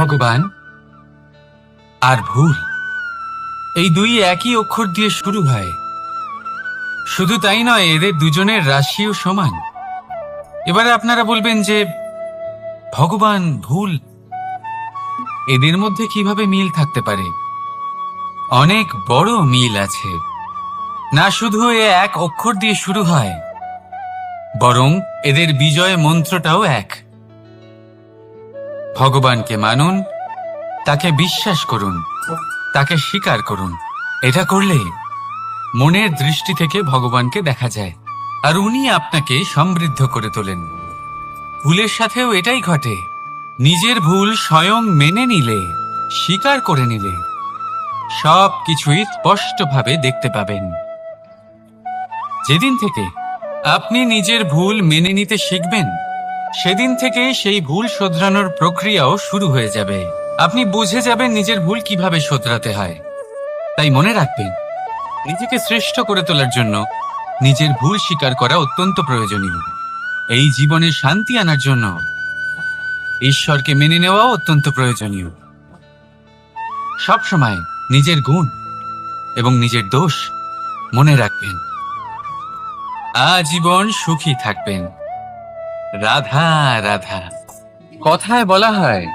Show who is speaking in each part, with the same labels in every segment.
Speaker 1: ভগবান আর ভুল, এই দুই একই অক্ষর দিয়ে শুরু হয়। শুধু তাই নয়, এদের দুজনের রাশিও সমান। এবারে আপনারা বলবেন যে ভগবান, ভুল, এদের মধ্যে কিভাবে মিল থাকতে পারে? অনেক বড় মিল আছে। না শুধু এ এক অক্ষর দিয়ে শুরু হয়, বরং এদের বিজয় মন্ত্রটাও এক। ভগবানকে মানুন, তাকে বিশ্বাস করুন, তাকে স্বীকার করুন। এটা করলে মনের দৃষ্টি থেকে ভগবানকে দেখা যায়, আর উনি আপনাকে সমৃদ্ধ করে তোলেন। ভুলের সাথেও এটাই ঘটে। নিজের ভুল স্বয়ং মেনে নিলে, স্বীকার করে নিলে, সব কিছুই স্পষ্টভাবে দেখতে পাবেন। যেদিন থেকে আপনি নিজের ভুল মেনে নিতে শিখবেন, সেদিন থেকে সেই ভুল শোধরানোর প্রক্রিয়াও শুরু হয়ে যাবে। আপনি বুঝে যাবেন নিজের ভুল কিভাবে শোধরাতে হয়। তাই মনে রাখবেন, নিজেকে শ্রেষ্ঠ করে তোলার জন্য নিজের ভুল স্বীকার করা অত্যন্ত প্রয়োজনীয়। এই জীবনে শান্তি আনার জন্য ঈশ্বরকে মেনে নেওয়াও অত্যন্ত প্রয়োজনীয়। সবসময় নিজের গুণ এবং নিজের দোষ মনে রাখবেন। আজীবন সুখী থাকবেন। রাধা রাধা। কথায় বলা হয়,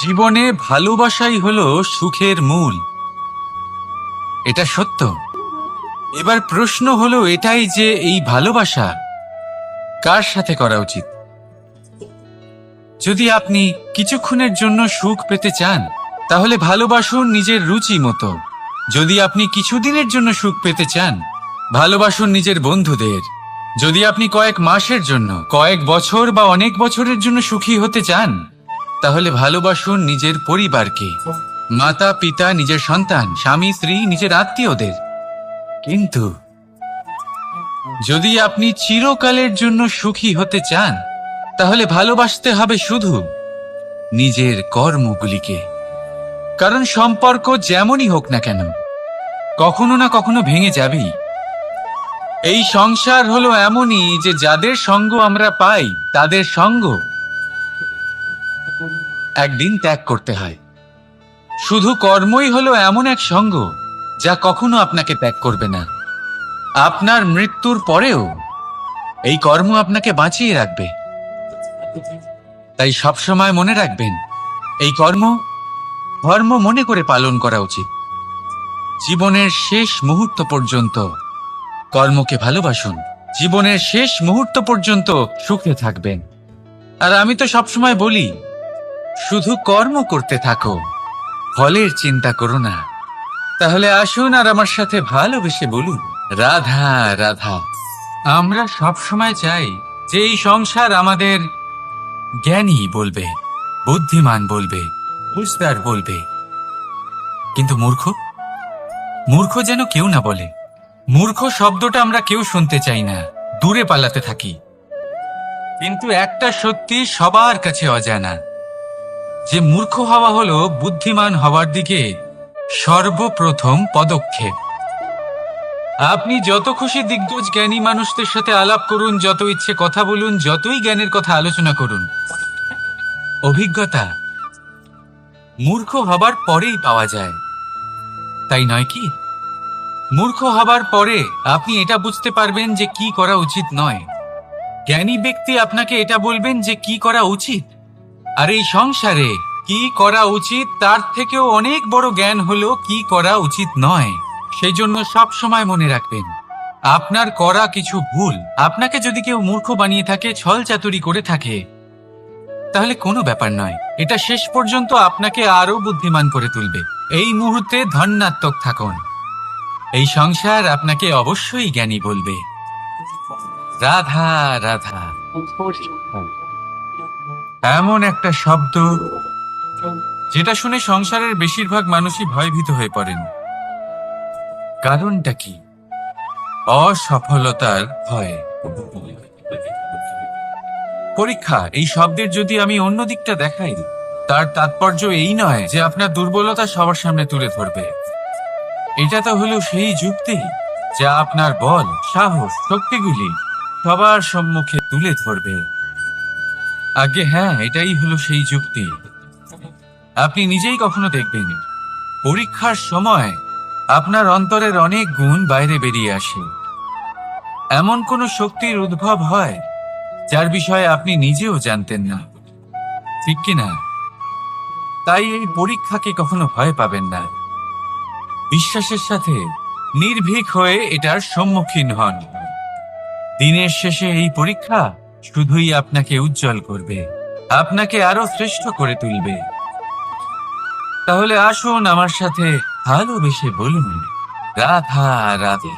Speaker 1: জীবনে ভালোবাসাই হলো সুখের মূল। এটা সত্য। এবার প্রশ্ন হলো এটাই যে এই ভালোবাসা কার সাথে করা উচিত? যদি আপনি কিছুক্ষণের জন্য সুখ পেতে চান, তাহলে ভালোবাসুন নিজের রুচি মতো। যদি আপনি কিছুদিনের জন্য সুখ পেতে চান, ভালোবাসুন নিজের বন্ধুদের। যদি আপনি কয়েক মাসের জন্য, কয়েক বছর বা অনেক বছরের জন্য সুখী হতে চান, তাহলে ভালোবাসুন নিজের পরিবারকে, মাতা পিতা, নিজের সন্তান, স্বামী স্ত্রী, নিজের আত্মীয়দের। কিন্তু যদি আপনি চিরকালের জন্য সুখী হতে চান, তাহলে ভালোবাসতে হবে শুধু নিজের কর্মগুলিকে। কারণ সম্পর্ক যেমনই হোক না কেন, কখনো না কখনো ভেঙে যাবেই। এই সংসার হলো এমনই যে যাদের সঙ্গ আমরা পাই, তাদের সঙ্গ একদিন ত্যাগ করতে হয়। শুধু কর্মই হলো এমন এক সঙ্গ যা কখনো আপনাকে ত্যাগ করবে না। আপনার মৃত্যুর পরেও এই কর্ম আপনাকে বাঁচিয়ে রাখবে। তাই সবসময় মনে রাখবেন, এই কর্ম ধর্ম মনে করে পালন করা উচিত। জীবনের শেষ মুহূর্ত পর্যন্ত কর্মকে ভালোবাসুন। জীবনের শেষ মুহূর্ত পর্যন্ত সুখে থাকবেন। আর আমি তো সবসময় বলি, শুধু কর্ম করতে থাকো, ফলের চিন্তা করো না। তাহলে আসুন আর আমার সাথে ভালোবেসে বলুন, রাধা রাধা। আমরা সবসময় চাই যে এই সংসার আমাদের জ্ঞানী বলবে, বুদ্ধিমান বলবে, বুঝদার বলবে। কিন্তু মূর্খ, মূর্খ যেন কেউ না বলে। মূর্খ শব্দটা আমরা কেউ শুনতে চাই না, দূরে পালাতে থাকি। কিন্তু একটা সত্যি সবার কাছে অজানা, যে মূর্খ হওয়া হলো বুদ্ধিমান হওয়ার দিকে সর্বপ্রথম পদক্ষেপ। আপনি যত খুশি দিগ্গজ জ্ঞানী মানুষদের সাথে আলাপ করুন, যত ইচ্ছে কথা বলুন, যতই জ্ঞানের কথা আলোচনা করুন, অভিজ্ঞতা মূর্খ হবার পরেই পাওয়া যায়, তাই নয় কি? মূর্খ হবার পরে আপনি এটা বুঝতে পারবেন যে কি করা উচিত নয়। জ্ঞানী ব্যক্তি আপনাকে এটা বলবেন যে কি করা উচিত। আর এই সংসারে কি করা উচিত তার থেকেও অনেক বড় জ্ঞান হলো কি করা উচিত নয়। সেই জন্য সব সময় মনে রাখবেন, আপনার করা কিছু ভুল আপনাকে যদি কেউ মূর্খ বানিয়ে থাকে, ছল চাতুরি করে থাকে, তাহলে কোনো ব্যাপার নয়। এটা শেষ পর্যন্ত আপনাকে আরো বুদ্ধিমান করে তুলবে। এই মুহূর্তে ধন্যাত্মক থাকুন। এই সংসার আপনাকে অবশ্যই জ্ঞানী বলবে। রাধা রাধা এমন একটা শব্দ যেটা শুনে সংসারের বেশিরভাগ মানুষই ভয়ভীত হয়ে পড়েন। কারণটা কি? অসফলতার ভয়। পরীক্ষা এই শব্দের যদি আমি অন্য দিকটা দেখাই, তার তাৎপর্য এই নয় যে আপনার দুর্বলতা সবার সামনে তুলে ধরবে। এটা তো হলো সেই যুক্তি যা আপনার বল, সাহস, শক্তিগুলি সবার সম্মুখে তুলে ধরবে। আগে হ্যাঁ, এটাই হলো সেই যুক্তি। আপনি নিজেই কখনো দেখবেন পরীক্ষার সময় আপনার অন্তরের অনেক গুণ বাইরে বেরিয়ে আসে। এমন কোন শক্তির উদ্ভব হয় যার বিষয়ে আপনি নিজেও জানতেন না, ঠিক কিনা? তাই এই পরীক্ষাকে কখনো ভয় পাবেন না। বিশ্বাসের সাথে নির্ভীক হয়ে এটার সম্মুখীন হন। দিনের শেষে এই পরীক্ষা শুধুই আপনাকে উজ্জ্বল করবে, আপনাকে আরো শ্রেষ্ঠ করে তুলবে। তাহলে আসুন আমার সাথে ভালোবেসে বলুন, রাধা রাধে।